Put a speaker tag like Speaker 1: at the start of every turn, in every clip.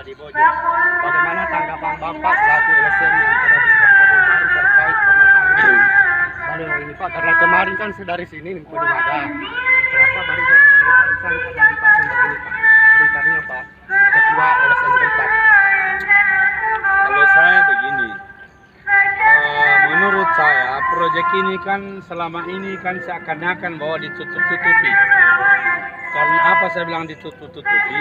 Speaker 1: di Bojo. Bagaimana tanggapan Bapak selaku LSM yang ada di Kabupaten Baru terkait pemasangan baliho ini Pak? Karena kemarin kan dari sini belum ada. Kenapa barusan ada dipasang begini Pak? Komentarnya Pak Ketua LSM tempat.
Speaker 2: Kalau saya begini, menurut saya proyek ini kan selama ini kan seakan-akan bahwa ditutup-tutupi. Karena apa saya bilang ditutup-tutupi?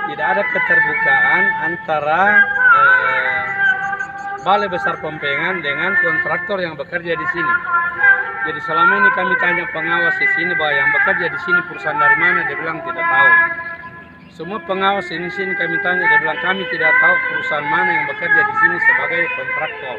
Speaker 2: Tidak ada keterbukaan antara Balai Besar Pempengan dengan kontraktor yang bekerja di sini. Jadi selama ini kami tanya pengawas di sini bahwa yang bekerja di sini perusahaan dari mana, dia bilang tidak tahu. Semua pengawas ini sini kami tanya, dia bilang kami tidak tahu perusahaan mana yang bekerja di sini sebagai kontraktor.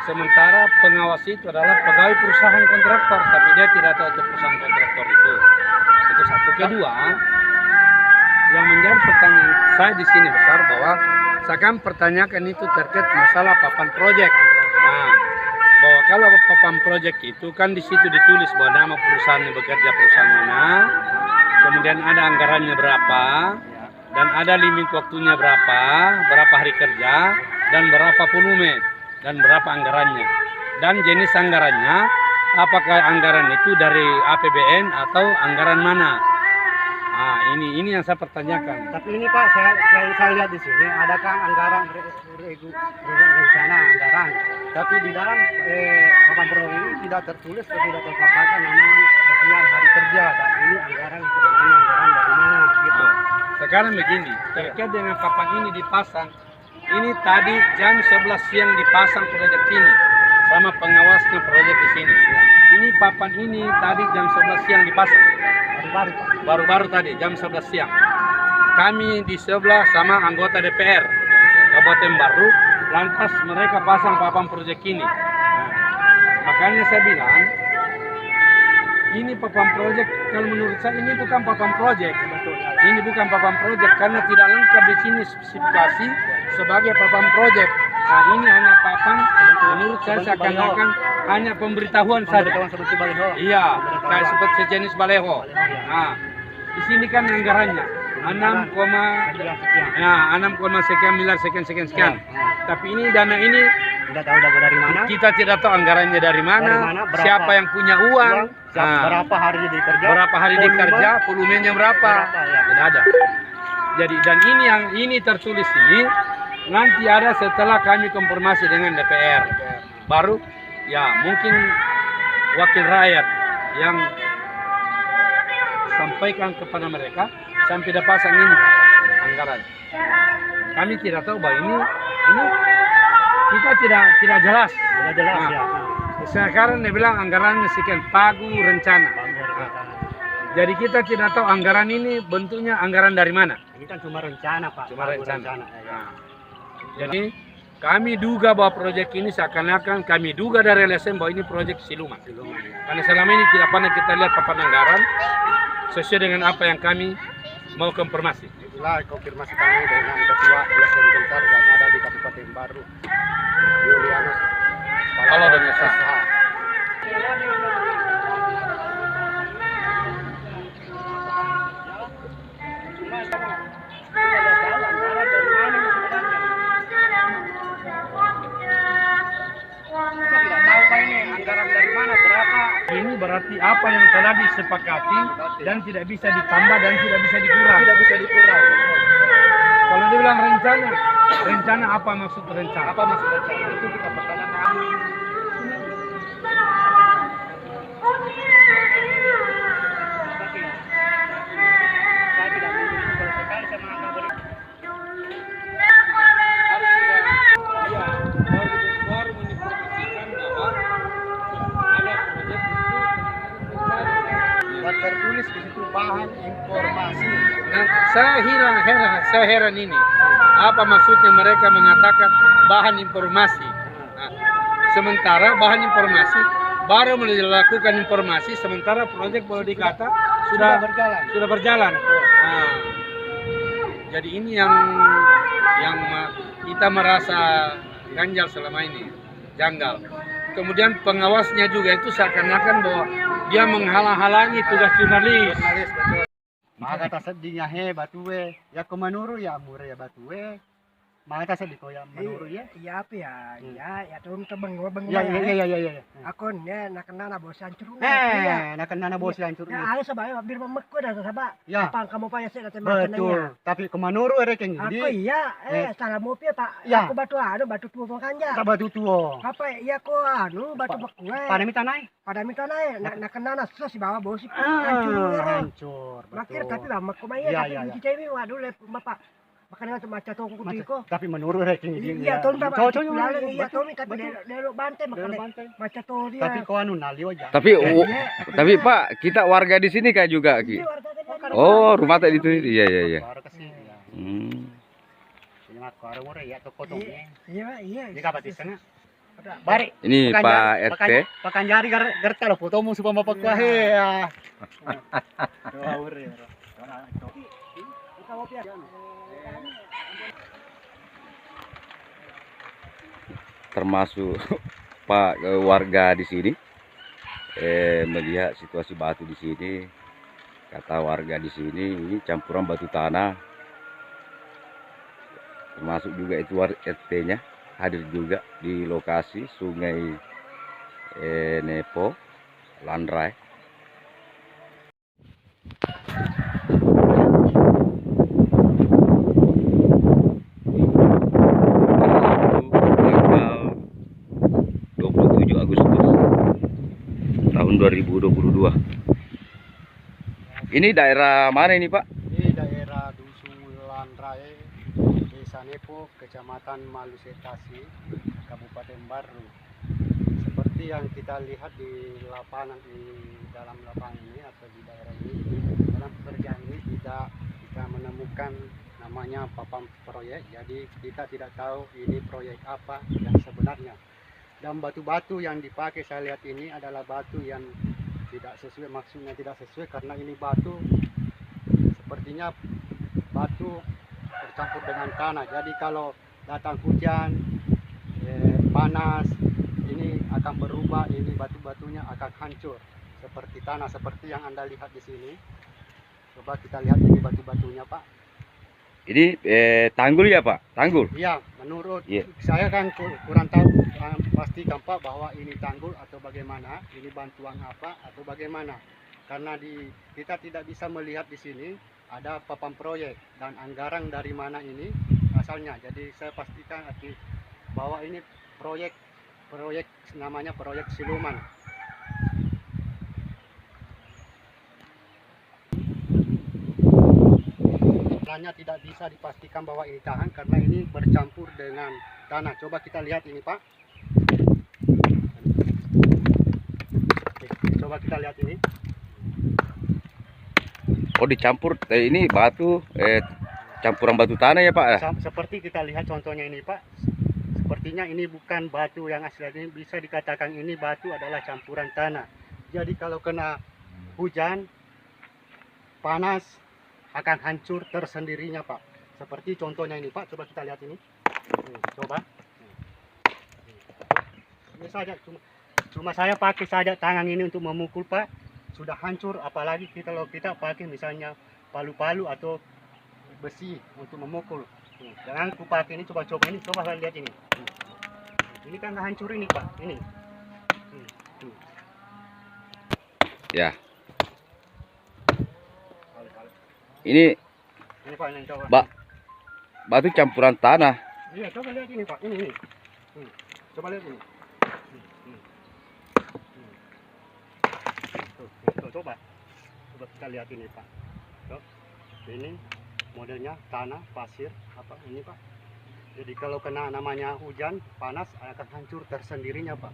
Speaker 2: Sementara pengawas itu adalah pegawai perusahaan kontraktor, tapi dia tidak tahu itu perusahaan kontraktor itu. Itu satu. Kedua, yang menjadi pertanyaan saya di sini besar bahwa saya akan pertanyakan itu terkait masalah papan proyek. Nah, bahwa kalau papan proyek itu kan di situ ditulis bahwa nama perusahaan yang bekerja perusahaan mana, kemudian ada anggarannya berapa, dan ada limit waktunya berapa hari kerja, dan berapa volume, dan berapa anggarannya, dan jenis anggarannya, apakah anggaran itu dari APBN atau anggaran mana. Nah, ini yang saya pertanyakan.
Speaker 1: Tapi ini Pak, saya lihat di sini adakah anggaran rencana anggaran, tapi di dalam papan proyek ini tidak tertulis atau tidak terpaparkan namanya sekian hari kerja. Dan ini anggaran sebenarnya anggaran dari mana gitu.
Speaker 2: Sekarang begini, terkait dengan papan ini dipasang, ini tadi jam 11 siang dipasang proyek ini sama pengawasnya proyek di sini. Ini papan ini tadi jam 11 siang dipasang. Baru-baru tadi jam 11 siang. Kami di sebelah sama anggota DPR Kabupaten Baru, lantas mereka pasang papan proyek ini. Nah, makanya saya bilang ini papan proyek, kalau menurut saya ini bukan papan proyek. Ini bukan papan proyek karena tidak lengkap di sini spesifikasi sebagai papan proyek. Nah, ini hanya papan, menurut saya seakan-akan hanya pemberitahuan saja. Iya, kayak seperti sejenis baleho. Nah, di sini kan anggarannya 6, sekian miliar sekian. Tapi ini dana ini
Speaker 1: tidak tahu dari mana.
Speaker 2: Kita tidak tahu anggarannya dari mana, siapa yang punya uang,
Speaker 1: berapa hari dikerja,
Speaker 2: volumenya berapa, tidak ada. Jadi dan ini tertulis ini nanti ada setelah kami konfirmasi dengan DPR, baru ya mungkin wakil rakyat yang sampaikan kepada mereka sampai dapat pasang ini anggaran. Kami tidak tahu bahwa ini kita tidak jelas.
Speaker 1: Ya.
Speaker 2: Sekarang dia bilang anggarannya sekian pagu rencana. Jadi kita tidak tahu anggaran ini bentuknya anggaran dari mana.
Speaker 1: Ini kan cuma rencana Pak.
Speaker 2: Cuma rencana. Jadi kami duga bahwa proyek ini seakan-akan kami duga dari LSM bahwa ini proyek siluman. Karena selama ini tidak pernah kita lihat papan anggaran sesuai dengan apa yang kami mau konfirmasi.
Speaker 1: Itulah konfirmasi kami dengan Ketua LSM Gencar yang ada di Kabupaten Baru, Julianus.
Speaker 2: Halo dengan saya. Ini berarti apa yang telah disepakati dan tidak bisa ditambah dan tidak bisa dikurang. Kalau dia bilang rencana apa maksud rencana?
Speaker 1: Itu kita pertanyakan. Tertulis di situ bahan informasi.
Speaker 2: Nah, saya heran ini. Apa maksudnya mereka mengatakan bahan informasi? Nah, sementara bahan informasi baru melakukan informasi, sementara proyek boleh dikata sudah berjalan. Nah, jadi ini yang kita merasa ganjal selama ini, janggal. Kemudian pengawasnya juga itu seakan-akan bahwa dia menghalang-halangi tugas jurnalis.
Speaker 1: Maka ta sedihnya batu we. Ya ko menuru ya mure ya batu we. Maka ta sedih ko ya menuru ya.
Speaker 3: Iya apa ya? Ya tuh bengong
Speaker 1: Ya ya.
Speaker 3: Akon ya nak kena na bosan curu.
Speaker 1: Nah kena bos yang curi.
Speaker 3: Ya harus sabay bir memekku dah sabak.
Speaker 1: Ya.
Speaker 3: Apa kamu payah sih datang
Speaker 1: Betul. Tapi ko menuru ere keng
Speaker 3: Aku
Speaker 1: di.
Speaker 3: iya, salah mau pia pak.
Speaker 1: Ya.
Speaker 3: Aku batu tua kanja.
Speaker 1: Ta batu tuo.
Speaker 3: Apa iya ko batu bekue.
Speaker 1: Padami tanai.
Speaker 3: Pada minta naik, nak kena na susah si bawa bos hancur.
Speaker 1: Hancur.
Speaker 3: Makir
Speaker 1: Betul.
Speaker 3: tapi lama ko maya
Speaker 1: Iya,
Speaker 3: tapi
Speaker 1: iya,
Speaker 3: di cewek waduh le bapak. Makanya macam toko kutiko.
Speaker 1: Tapi menuru ere keng di.
Speaker 3: Iya, tahun berapa?
Speaker 1: Cocok
Speaker 3: Iya, tahun tapi delo bantai makanya macam tu dia.
Speaker 1: Tapi ko anu nalio aja.
Speaker 4: Tapi Pak, kita warga di sini kan juga Ki. Oh, rumah tak itu. Iya.
Speaker 1: Baru kesini ya. Ini mah ko mure ya to potongnya.
Speaker 3: Iya.
Speaker 1: Ini kapan di sana? Bari.
Speaker 4: Ini Pak RT.
Speaker 1: Pakan jari gerta lo fotomu supaya mapak wae ya.
Speaker 4: Termasuk Pak warga di sini melihat situasi batu di sini. Kata warga di sini ini campuran batu tanah. Termasuk juga itu RT-nya hadir juga di lokasi Sungai Nepo Landrai. Tanggal 27 Agustus tahun 2022. Ini daerah mana ini Pak?
Speaker 1: Di daerah Dusun Landrai, Desa Nepo, Kecamatan Malusetasi, Kabupaten Baru. Seperti yang kita lihat di lapangan dalam lapangan ini atau di daerah ini, dalam pekerjaan ini kita menemukan namanya papan proyek. Jadi kita tidak tahu ini proyek apa yang sebenarnya. Dan batu-batu yang dipakai saya lihat ini adalah batu yang tidak sesuai, maksudnya tidak sesuai karena ini batu sepertinya batu bercampur dengan tanah. Jadi kalau datang hujan, panas, ini akan berubah, ini batu-batunya akan hancur seperti tanah, seperti yang Anda lihat di sini. Coba kita lihat ini batu-batunya Pak.
Speaker 4: Ini tanggul ya Pak? Tanggul?
Speaker 1: Iya, menurut
Speaker 4: Iya.
Speaker 1: saya kan kurang tahu pastikan Pak bahwa ini tanggul atau bagaimana, ini bantuan apa atau bagaimana. Karena kita tidak bisa melihat di sini ada papan proyek dan anggaran dari mana ini asalnya. Jadi saya pastikan bahwa ini proyek namanya proyek siluman. Tanahnya tidak bisa dipastikan bahwa ini tahan karena ini bercampur dengan tanah. Coba kita lihat ini Pak. Coba kita lihat ini.
Speaker 4: Oh dicampur, ini batu, campuran batu tanah ya Pak?
Speaker 1: Seperti kita lihat contohnya ini Pak. Sepertinya ini bukan batu yang asli, ini bisa dikatakan ini batu adalah campuran tanah. Jadi kalau kena hujan, panas, akan hancur tersendirinya Pak. Seperti contohnya ini Pak, coba kita lihat ini. Coba. Ini saja, cuma saya pakai saja tangan ini untuk memukul Pak. Sudah hancur, apalagi kalau kita pakai misalnya palu-palu atau besi untuk memukul. Jangan aku pakai ini, coba ini, coba kalian lihat ini. Ini kan hancur ini Pak, ini.
Speaker 4: Ya. Ini
Speaker 1: Pak, ini coba.
Speaker 4: Batu campuran tanah.
Speaker 1: Iya, coba lihat ini Pak, ini. Coba lihat ini. Coba kita lihat ini Pak. Ini modelnya tanah, pasir, apa ini Pak. Jadi kalau kena namanya hujan, panas akan hancur tersendirinya Pak.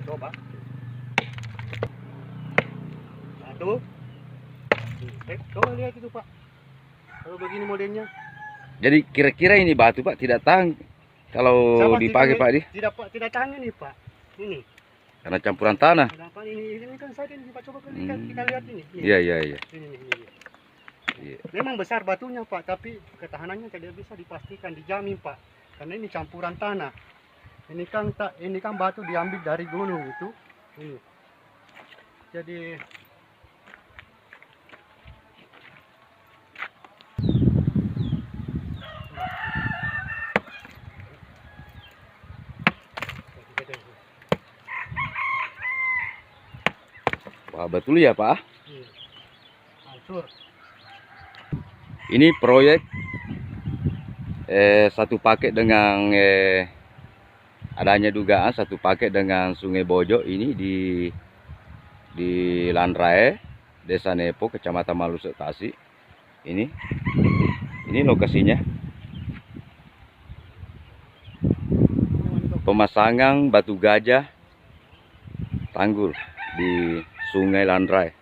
Speaker 1: Coba. Satu. Coba lihat itu Pak. Kalau begini modelnya.
Speaker 4: Jadi kira-kira ini batu Pak tidak tahan kalau dipakai Pak di?
Speaker 1: Tidak tahan ini Pak. Ini.
Speaker 4: Karena campuran tanah.
Speaker 1: Kenapa ini kan saja ini Pak, coba kita lihat ini.
Speaker 4: Iya.
Speaker 1: Ini. Iya. Memang besar batunya Pak, tapi ketahanannya tidak bisa dipastikan, dijamin Pak. Karena ini campuran tanah. Ini kan batu diambil dari gunung itu. Ini. Jadi
Speaker 4: Wah, betul ya Pak.
Speaker 1: Iya. Hancur.
Speaker 4: Ini proyek satu paket dengan adanya dugaan satu paket dengan Sungai Bojo ini di Landrae, Desa Nepo, Kecamatan Maluset Tasik. Ini lokasinya. Pemasangan batu gajah tanggul di Sungai Landrae.